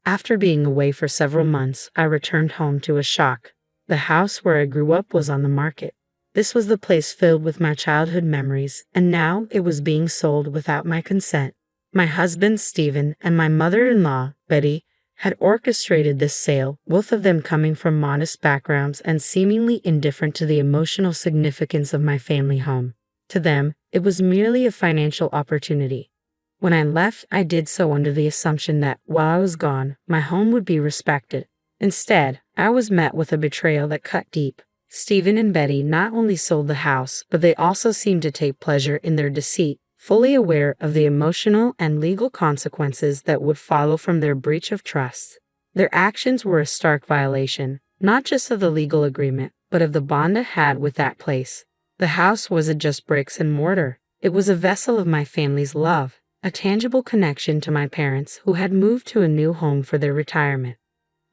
After being away for several months, I returned home to a shock. The house where I grew up was on the market. This was the place filled with my childhood memories, and now it was being sold without my consent. My husband, Stephen, and my mother-in-law, Betty, had orchestrated this sale, both of them coming from modest backgrounds and seemingly indifferent to the emotional significance of my family home. To them, it was merely a financial opportunity. When I left, I did so under the assumption that, while I was gone, my home would be respected. Instead, I was met with a betrayal that cut deep. Stephen and Betty not only sold the house, but they also seemed to take pleasure in their deceit, fully aware of the emotional and legal consequences that would follow from their breach of trust. Their actions were a stark violation, not just of the legal agreement, but of the bond I had with that place. The house wasn't just bricks and mortar. It was a vessel of my family's love, a tangible connection to my parents who had moved to a new home for their retirement.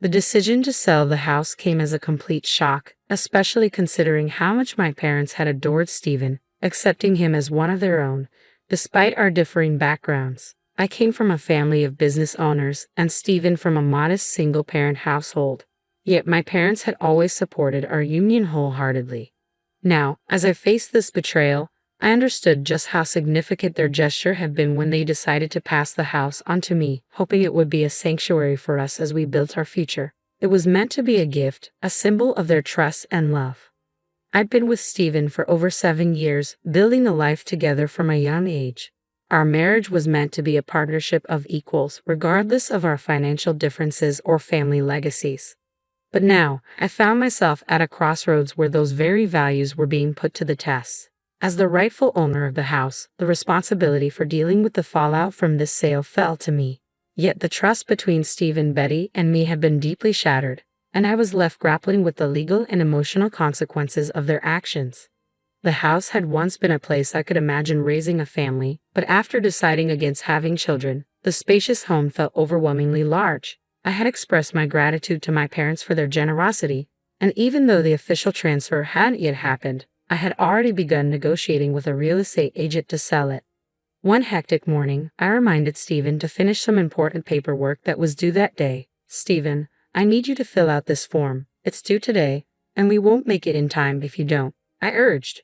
The decision to sell the house came as a complete shock, especially considering how much my parents had adored Stephen, accepting him as one of their own. Despite our differing backgrounds, I came from a family of business owners and Stephen from a modest single-parent household. Yet my parents had always supported our union wholeheartedly. Now, as I faced this betrayal, I understood just how significant their gesture had been when they decided to pass the house on to me, hoping it would be a sanctuary for us as we built our future. It was meant to be a gift, a symbol of their trust and love. I'd been with Stephen for over 7 years, building a life together from a young age. Our marriage was meant to be a partnership of equals, regardless of our financial differences or family legacies. But now, I found myself at a crossroads where those very values were being put to the test. As the rightful owner of the house, the responsibility for dealing with the fallout from this sale fell to me. Yet the trust between Stephen, Betty, and me had been deeply shattered, and I was left grappling with the legal and emotional consequences of their actions. The house had once been a place I could imagine raising a family, but after deciding against having children, the spacious home felt overwhelmingly large. I had expressed my gratitude to my parents for their generosity, and even though the official transfer hadn't yet happened, I had already begun negotiating with a real estate agent to sell it. One hectic morning, I reminded Stephen to finish some important paperwork that was due that day. "Stephen, I need you to fill out this form. It's due today, and we won't make it in time if you don't," I urged.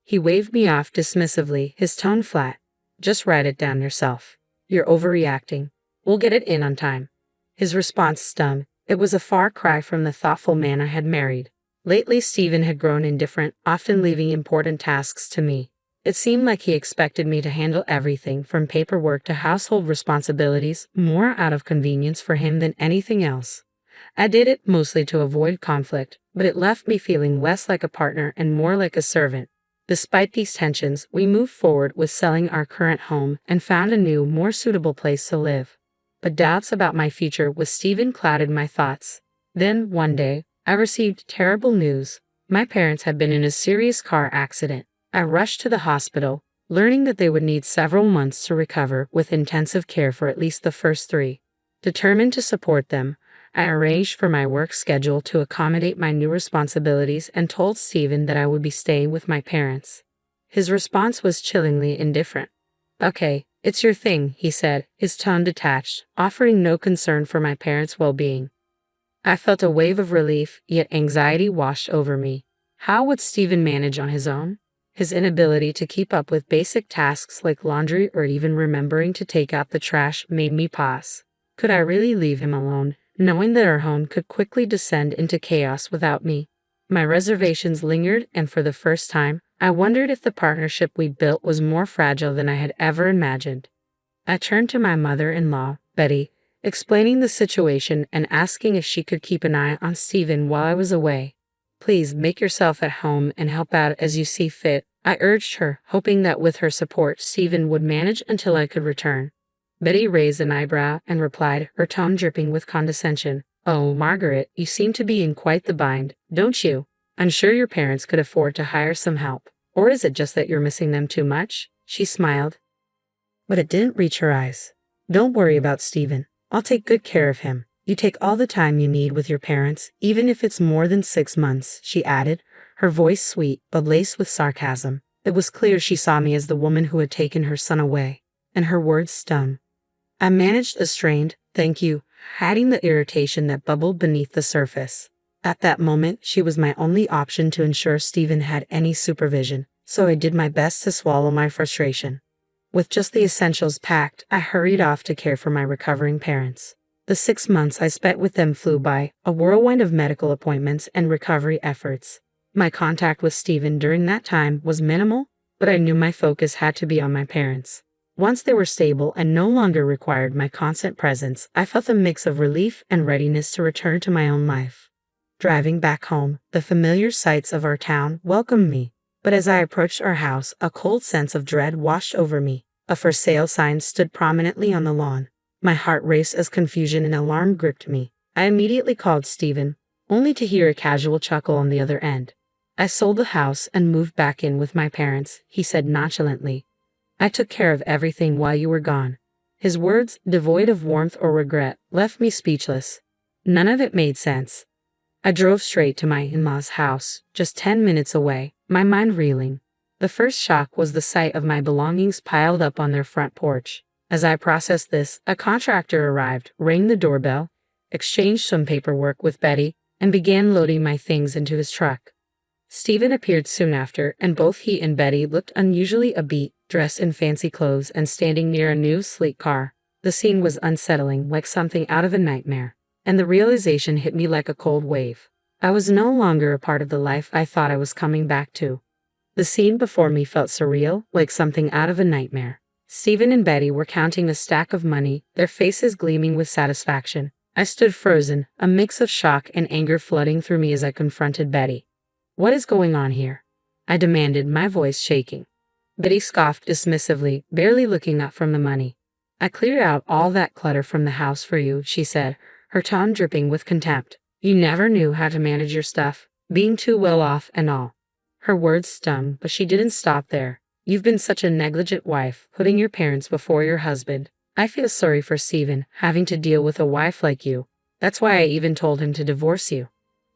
He waved me off dismissively, his tone flat. "Just write it down yourself. You're overreacting. We'll get it in on time." His response stung. It was a far cry from the thoughtful man I had married. Lately, Stephen had grown indifferent, often leaving important tasks to me. It seemed like he expected me to handle everything from paperwork to household responsibilities, more out of convenience for him than anything else. I did it mostly to avoid conflict, but it left me feeling less like a partner and more like a servant. Despite these tensions, we moved forward with selling our current home and found a new, more suitable place to live. But doubts about my future with Stephen clouded my thoughts. Then, one day, I received terrible news. My parents had been in a serious car accident. I rushed to the hospital, learning that they would need several months to recover with intensive care for at least the first 3. Determined to support them, I arranged for my work schedule to accommodate my new responsibilities and told Stephen that I would be staying with my parents. His response was chillingly indifferent. "Okay, it's your thing," he said, his tone detached, offering no concern for my parents' well-being. I felt a wave of relief, yet anxiety washed over me. How would Stephen manage on his own? His inability to keep up with basic tasks like laundry or even remembering to take out the trash made me pause. Could I really leave him alone, knowing that our home could quickly descend into chaos without me? My reservations lingered, and for the first time, I wondered if the partnership we built was more fragile than I had ever imagined. I turned to my mother-in-law, Betty, explaining the situation and asking if she could keep an eye on Stephen while I was away. "Please make yourself at home and help out as you see fit," I urged her, hoping that with her support Stephen would manage until I could return. Betty raised an eyebrow and replied, her tone dripping with condescension. "Oh, Margaret, you seem to be in quite the bind, don't you? I'm sure your parents could afford to hire some help. Or is it just that you're missing them too much?" She smiled. But it didn't reach her eyes. "Don't worry about Stephen. I'll take good care of him. You take all the time you need with your parents, even if it's more than 6 months," she added, her voice sweet but laced with sarcasm. It was clear she saw me as the woman who had taken her son away, and her words stung. I managed a strained, "Thank you," hiding the irritation that bubbled beneath the surface. At that moment, she was my only option to ensure Stephen had any supervision, so I did my best to swallow my frustration. With just the essentials packed, I hurried off to care for my recovering parents. The 6 months I spent with them flew by, a whirlwind of medical appointments and recovery efforts. My contact with Stephen during that time was minimal, but I knew my focus had to be on my parents. Once they were stable and no longer required my constant presence, I felt a mix of relief and readiness to return to my own life. Driving back home, the familiar sights of our town welcomed me, but as I approached our house, a cold sense of dread washed over me. A for sale sign stood prominently on the lawn. My heart raced as confusion and alarm gripped me. I immediately called Stephen, only to hear a casual chuckle on the other end. "I sold the house and moved back in with my parents," he said nonchalantly. "I took care of everything while you were gone." His words, devoid of warmth or regret, left me speechless. None of it made sense. I drove straight to my in-laws' house, just 10 minutes away, my mind reeling. The first shock was the sight of my belongings piled up on their front porch. As I processed this, a contractor arrived, rang the doorbell, exchanged some paperwork with Betty, and began loading my things into his truck. Stephen appeared soon after, and both he and Betty looked unusually upbeat, dressed in fancy clothes and standing near a new, sleek car. The scene was unsettling, like something out of a nightmare, and the realization hit me like a cold wave. I was no longer a part of the life I thought I was coming back to. The scene before me felt surreal, like something out of a nightmare. Stephen and Betty were counting a stack of money, their faces gleaming with satisfaction. I stood frozen, a mix of shock and anger flooding through me as I confronted Betty. "What is going on here?" I demanded, my voice shaking. Betty scoffed dismissively, barely looking up from the money. "I cleared out all that clutter from the house for you," she said, her tone dripping with contempt. "You never knew how to manage your stuff, being too well off and all." Her words stung, but she didn't stop there. "You've been such a negligent wife, putting your parents before your husband. I feel sorry for Stephen, having to deal with a wife like you. That's why I even told him to divorce you."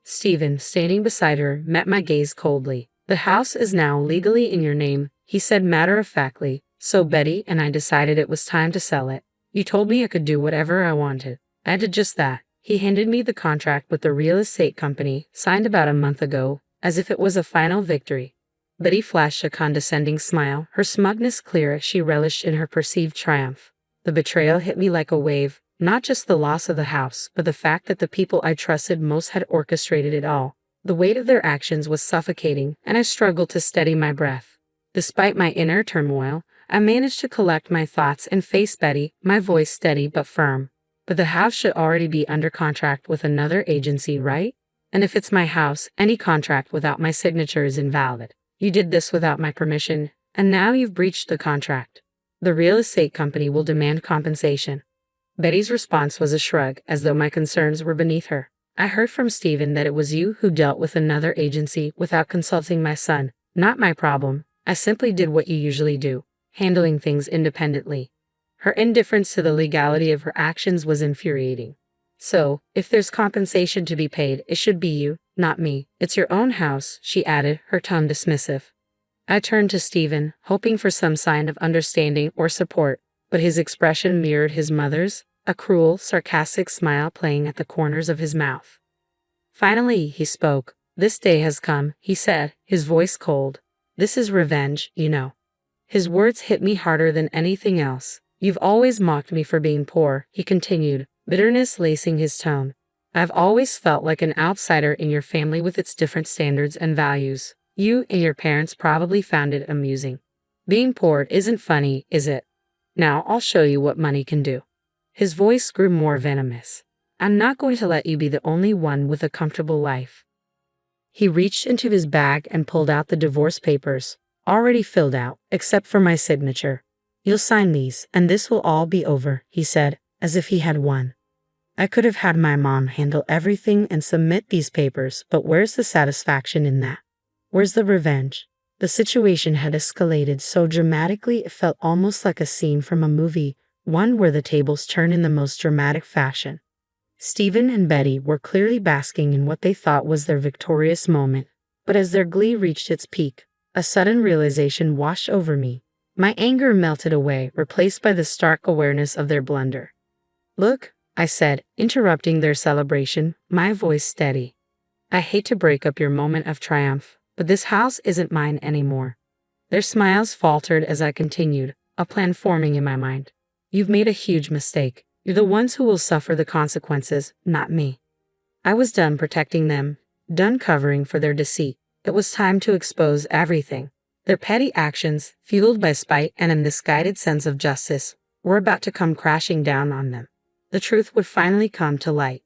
Stephen, standing beside her, met my gaze coldly. "The house is now legally in your name," he said matter-of-factly, "so Betty and I decided it was time to sell it. You told me I could do whatever I wanted. I did just that." He handed me the contract with the real estate company, signed about a month ago, as if it was a final victory. Betty flashed a condescending smile, her smugness clear as she relished in her perceived triumph. The betrayal hit me like a wave, not just the loss of the house, but the fact that the people I trusted most had orchestrated it all. The weight of their actions was suffocating, and I struggled to steady my breath. Despite my inner turmoil, I managed to collect my thoughts and face Betty, my voice steady but firm. "But the house should already be under contract with another agency, right? And if it's my house, any contract without my signature is invalid. You did this without my permission, and now you've breached the contract. The real estate company will demand compensation." Betty's response was a shrug, as though my concerns were beneath her. "I heard from Stephen that it was you who dealt with another agency without consulting my son. Not my problem. I simply did what you usually do, handling things independently." Her indifference to the legality of her actions was infuriating. "So, if there's compensation to be paid, it should be you, not me. It's your own house," she added, her tone dismissive. I turned to Stephen, hoping for some sign of understanding or support, but his expression mirrored his mother's, a cruel, sarcastic smile playing at the corners of his mouth. Finally, he spoke. "This day has come," he said, his voice cold. "This is revenge, you know." His words hit me harder than anything else. "You've always mocked me for being poor," he continued, bitterness lacing his tone. "I've always felt like an outsider in your family with its different standards and values. You and your parents probably found it amusing. Being poor isn't funny, is it? Now I'll show you what money can do." His voice grew more venomous. "I'm not going to let you be the only one with a comfortable life." He reached into his bag and pulled out the divorce papers, already filled out, except for my signature. "You'll sign these, and this will all be over," he said, as if he had won. I could have had my mom handle everything and submit these papers, but where's the satisfaction in that? Where's the revenge? The situation had escalated so dramatically it felt almost like a scene from a movie, one where the tables turn in the most dramatic fashion. Stephen and Betty were clearly basking in what they thought was their victorious moment, but as their glee reached its peak, a sudden realization washed over me. My anger melted away, replaced by the stark awareness of their blunder. "Look," I said, interrupting their celebration, my voice steady. I hate to break up your moment of triumph, but this house isn't mine anymore. Their smiles faltered as I continued, a plan forming in my mind. You've made a huge mistake. You're the ones who will suffer the consequences, not me. I was done protecting them, done covering for their deceit. It was time to expose everything. Their petty actions, fueled by spite and a misguided sense of justice, were about to come crashing down on them. The truth would finally come to light.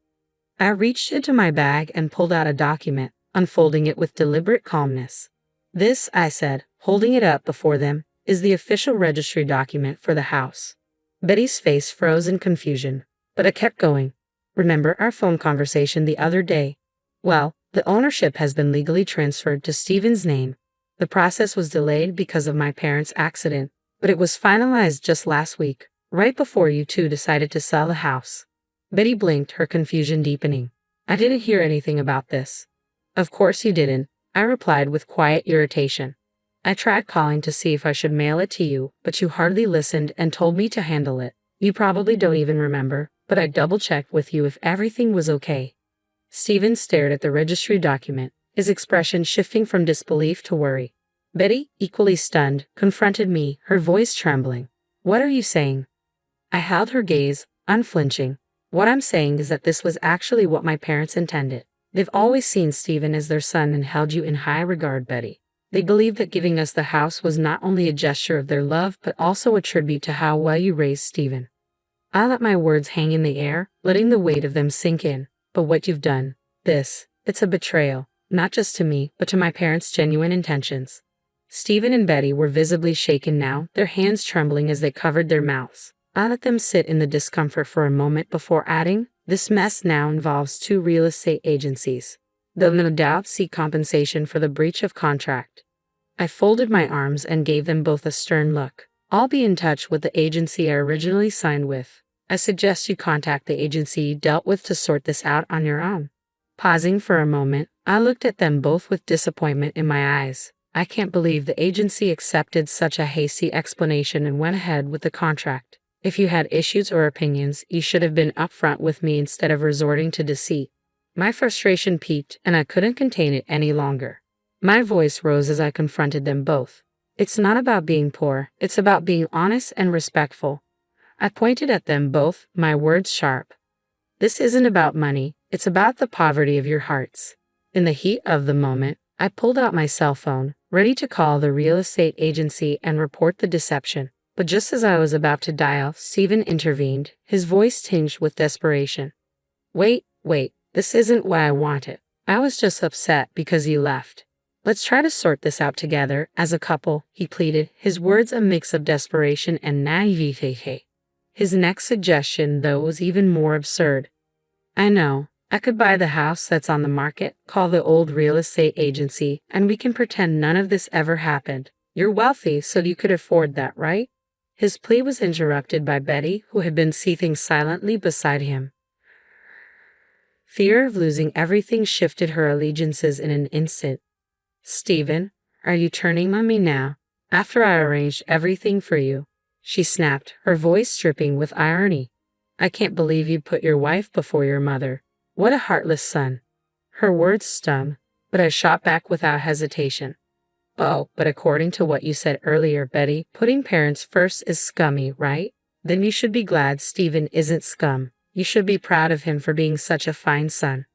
I reached into my bag and pulled out a document, unfolding it with deliberate calmness. This, I said, holding it up before them, is the official registry document for the house. Betty's face froze in confusion, but I kept going. Remember our phone conversation the other day? Well, the ownership has been legally transferred to Stephen's name. The process was delayed because of my parents' accident, but it was finalized just last week, right before you two decided to sell the house. Betty blinked, her confusion deepening. I didn't hear anything about this. Of course you didn't, I replied with quiet irritation. I tried calling to see if I should mail it to you, but you hardly listened and told me to handle it. You probably don't even remember, but I double-checked with you if everything was okay. Stephen stared at the registry document, his expression shifting from disbelief to worry. Betty, equally stunned, confronted me, her voice trembling. What are you saying? I held her gaze, unflinching. What I'm saying is that this was actually what my parents intended. They've always seen Stephen as their son and held you in high regard, Betty. They believed that giving us the house was not only a gesture of their love, but also a tribute to how well you raised Stephen. I let my words hang in the air, letting the weight of them sink in. But what you've done, it's a betrayal, not just to me, but to my parents' genuine intentions. Stephen and Betty were visibly shaken now, their hands trembling as they covered their mouths. I let them sit in the discomfort for a moment before adding, this mess now involves 2 real estate agencies. They'll no doubt seek compensation for the breach of contract. I folded my arms and gave them both a stern look. I'll be in touch with the agency I originally signed with. I suggest you contact the agency you dealt with to sort this out on your own. Pausing for a moment, I looked at them both with disappointment in my eyes. I can't believe the agency accepted such a hasty explanation and went ahead with the contract. If you had issues or opinions, you should have been upfront with me instead of resorting to deceit. My frustration peaked, and I couldn't contain it any longer. My voice rose as I confronted them both. It's not about being poor, it's about being honest and respectful. I pointed at them both, my words sharp. This isn't about money, it's about the poverty of your hearts. In the heat of the moment, I pulled out my cell phone, ready to call the real estate agency and report the deception. But just as I was about to dial, Stephen intervened, his voice tinged with desperation. Wait, this isn't what I wanted. I was just upset because you left. Let's try to sort this out together, as a couple, he pleaded, his words a mix of desperation and naivete. His next suggestion, though, was even more absurd. I know. I could buy the house that's on the market, call the old real estate agency, and we can pretend none of this ever happened. You're wealthy, so you could afford that, right? His plea was interrupted by Betty, who had been seething silently beside him. Fear of losing everything shifted her allegiances in an instant. Stephen, are you turning on me now, after I arranged everything for you? She snapped, her voice dripping with irony. I can't believe you put your wife before your mother. What a heartless son. Her words stung, but I shot back without hesitation. Oh, but according to what you said earlier, Betty, putting parents first is scummy, right? Then you should be glad Stephen isn't scum. You should be proud of him for being such a fine son.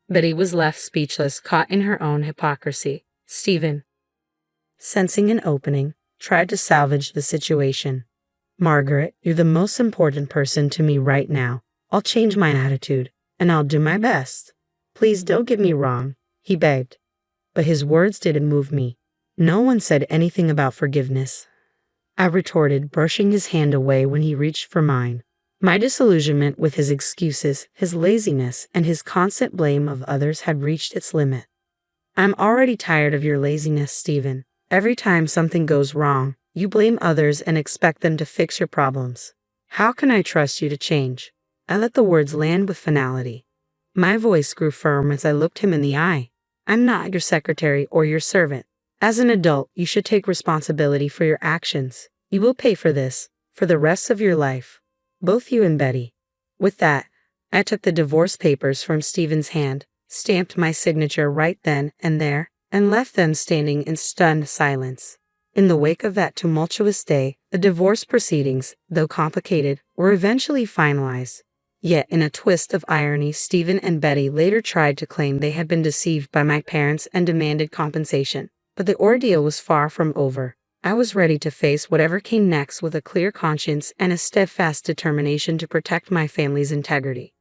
Betty was left speechless, caught in her own hypocrisy. Stephen, sensing an opening, tried to salvage the situation. Margaret, you're the most important person to me right now. I'll change my attitude, and I'll do my best. Please don't get me wrong, he begged. But his words didn't move me. No one said anything about forgiveness. I retorted, brushing his hand away when he reached for mine. My disillusionment with his excuses, his laziness, and his constant blame of others had reached its limit. I'm already tired of your laziness, Stephen. Every time something goes wrong, you blame others and expect them to fix your problems. How can I trust you to change? I let the words land with finality. My voice grew firm as I looked him in the eye. I'm not your secretary or your servant. As an adult, you should take responsibility for your actions. You will pay for this, for the rest of your life. Both you and Betty. With that, I took the divorce papers from Stephen's hand, stamped my signature right then and there, and left them standing in stunned silence. In the wake of that tumultuous day, the divorce proceedings, though complicated, were eventually finalized. Yet, in a twist of irony, Stephen and Betty later tried to claim they had been deceived by my parents and demanded compensation. But the ordeal was far from over. I was ready to face whatever came next with a clear conscience and a steadfast determination to protect my family's integrity.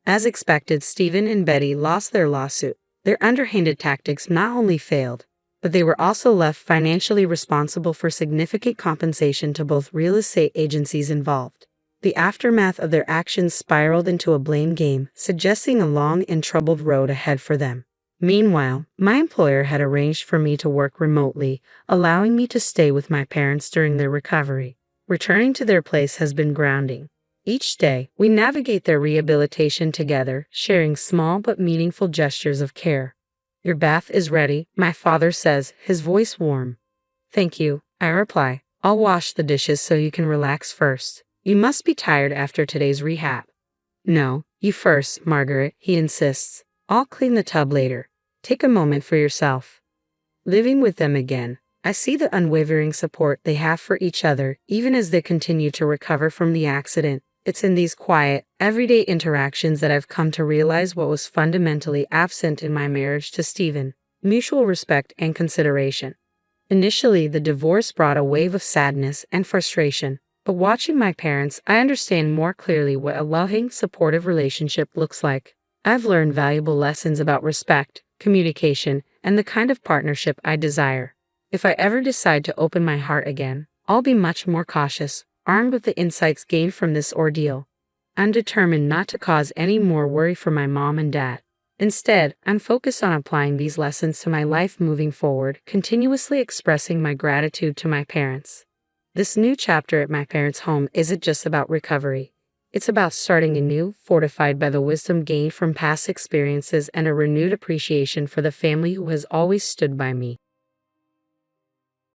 As expected, Stephen and Betty lost their lawsuit. Their underhanded tactics not only failed, but they were also left financially responsible for significant compensation to both real estate agencies involved. The aftermath of their actions spiraled into a blame game, suggesting a long and troubled road ahead for them. Meanwhile, my employer had arranged for me to work remotely, allowing me to stay with my parents during their recovery. Returning to their place has been grounding. Each day, we navigate their rehabilitation together, sharing small but meaningful gestures of care. "Your bath is ready," my father says, his voice warm. "Thank you," I reply. "I'll wash the dishes so you can relax first. You must be tired after today's rehab." "No, you first, Margaret," he insists. "I'll clean the tub later. Take a moment for yourself." Living with them again, I see the unwavering support they have for each other, even as they continue to recover from the accident. It's in these quiet, everyday interactions that I've come to realize what was fundamentally absent in my marriage to Stephen: mutual respect and consideration. Initially, the divorce brought a wave of sadness and frustration, but watching my parents, I understand more clearly what a loving, supportive relationship looks like. I've learned valuable lessons about respect, communication, and the kind of partnership I desire. If I ever decide to open my heart again, I'll be much more cautious, armed with the insights gained from this ordeal. I'm determined not to cause any more worry for my mom and dad. Instead, I'm focused on applying these lessons to my life moving forward, continuously expressing my gratitude to my parents. This new chapter at my parents' home isn't just about recovery. It's about starting anew, fortified by the wisdom gained from past experiences and a renewed appreciation for the family who has always stood by me.